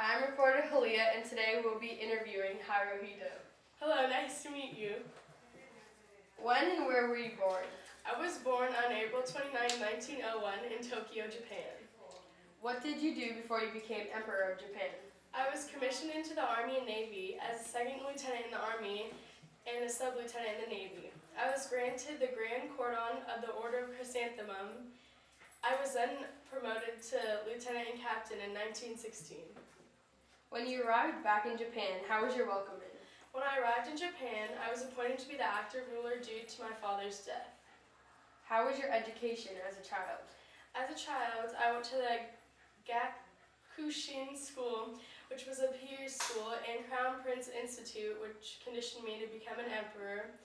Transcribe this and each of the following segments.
I'm reporter Halia, and today we'll be interviewing Hirohito. Hello, nice to meet you. When and where were you born? I was born on April 29, 1901 in Tokyo, Japan. What did you do before you became Emperor of Japan? I was commissioned into the Army and Navy as a second lieutenant in the Army and a sub-lieutenant in the Navy. I was granted the Grand Cordon of the Order of Chrysanthemum. I was then promoted to lieutenant and captain in 1916. When you arrived back in Japan, how was your welcoming? When I arrived in Japan, I was appointed to be the active ruler due to my father's death. How was your education as a child? As a child, I went to the Gakushin School, which was a peer school, and Crown Prince Institute, which conditioned me to become an emperor,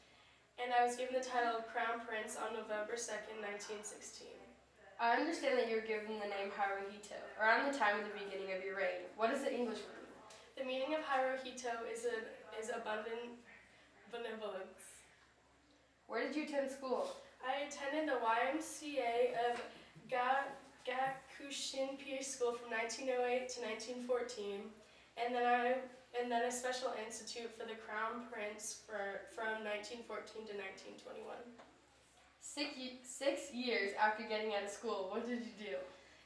and I was given the title of Crown Prince on November 2nd, 1916. I understand that you were given the name Hirohito around the time of the beginning of your reign. What does the English mean? The meaning of Hirohito is abundant benevolence. Where did you attend school? I attended the YMCA of Gakushin Peer School from 1908 to 1914, and then a special institute for the Crown Prince from 1914 to 1921. 6 years after getting out of school, what did you do?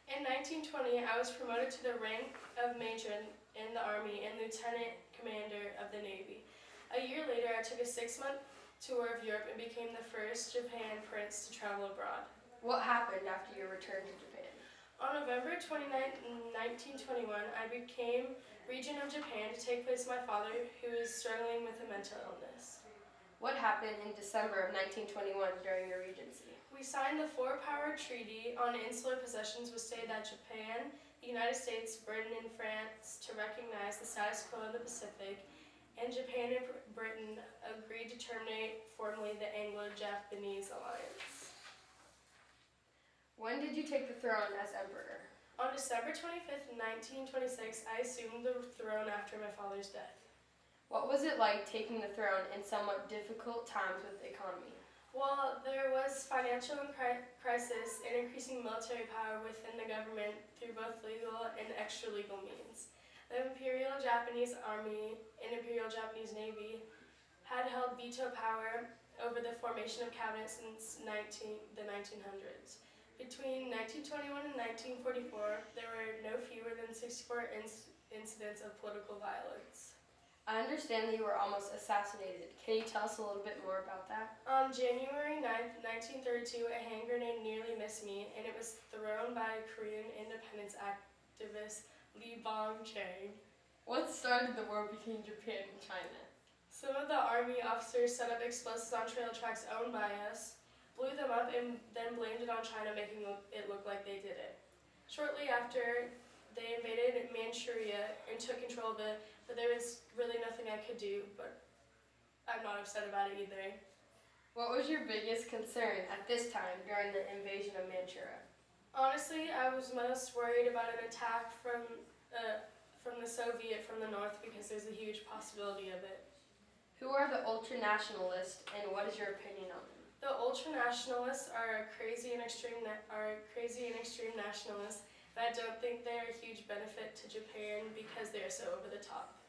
In 1920, I was promoted to the rank of major in the Army and lieutenant commander of the Navy. A year later, I took a 6-month tour of Europe and became the first Japan prince to travel abroad. What happened after your return to Japan? On November 29, 1921, I became regent of Japan to take place of my father, who is struggling with a mental illness. What happened in December of 1921 during your regency? We signed the Four-Power Treaty on Insular Possessions, which stated that Japan, the United States, Britain, and France to recognize the status quo in the Pacific, and Japan and Britain agreed to terminate formally the Anglo-Japanese alliance. When did you take the throne as emperor? On December 25, 1926, I assumed the throne after my father's death. What was it like taking the throne in somewhat difficult times with the economy? Well, there was financial crisis and increasing military power within the government through both legal and extra-legal means. The Imperial Japanese Army and Imperial Japanese Navy had held veto power over the formation of cabinet since the 1900s. Between 1921 and 1944, there were no fewer than 64 incidents of political violence. I understand that you were almost assassinated. Can you tell us a little bit more about that? On January 9, 1932, a hand grenade nearly missed me, and it was thrown by Korean independence activist Lee Bong-chang. What started the war between Japan and China? Some of the army officers set up explosives on trail tracks owned by us, blew them up, and then blamed it on China, making it look like they did it. Shortly after, they invaded Manchuria and took control of it, but there was really nothing I could do, but I'm not upset about it either. What was your biggest concern at this time during the invasion of Manchuria? Honestly, I was most worried about an attack from the Soviet from the north because there's a huge possibility of it. Who are the ultra-nationalists, and what is your opinion on them? The ultra-nationalists are crazy and extreme nationalists, but I don't think they are a huge benefit to Japan because they are so over the top.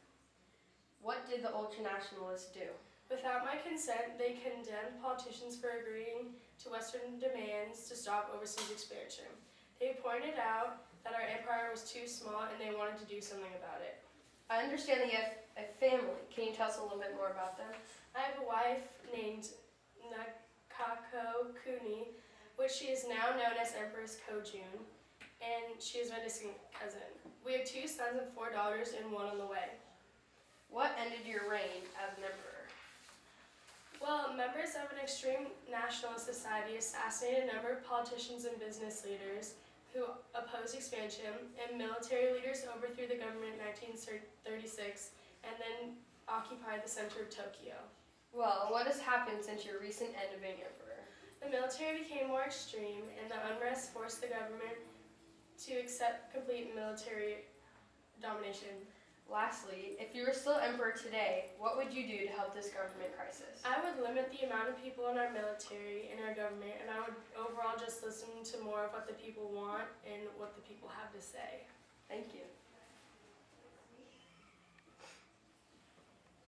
What did the ultra-nationalists do? Without my consent, they condemned politicians for agreeing to Western demands to stop overseas expansion. They pointed out that our empire was too small and they wanted to do something about it. I understand that you have a family. Can you tell us a little bit more about them? I have a wife named Nakako Kuni, which she is now known as Empress Kojun, and she is my distant cousin. We have 2 sons and 4 daughters and 1 on the way. What ended your reign as an emperor? Well, members of an extreme nationalist society assassinated a number of politicians and business leaders who opposed expansion, and military leaders overthrew the government in 1936 and then occupied the center of Tokyo. Well, what has happened since your recent end of being emperor? The military became more extreme, and the unrest forced the government to accept complete military domination. Lastly, if you were still emperor today, what would you do to help this government crisis? I would limit the amount of people in our military and our government, and I would overall just listen to more of what the people want and what the people have to say. Thank you.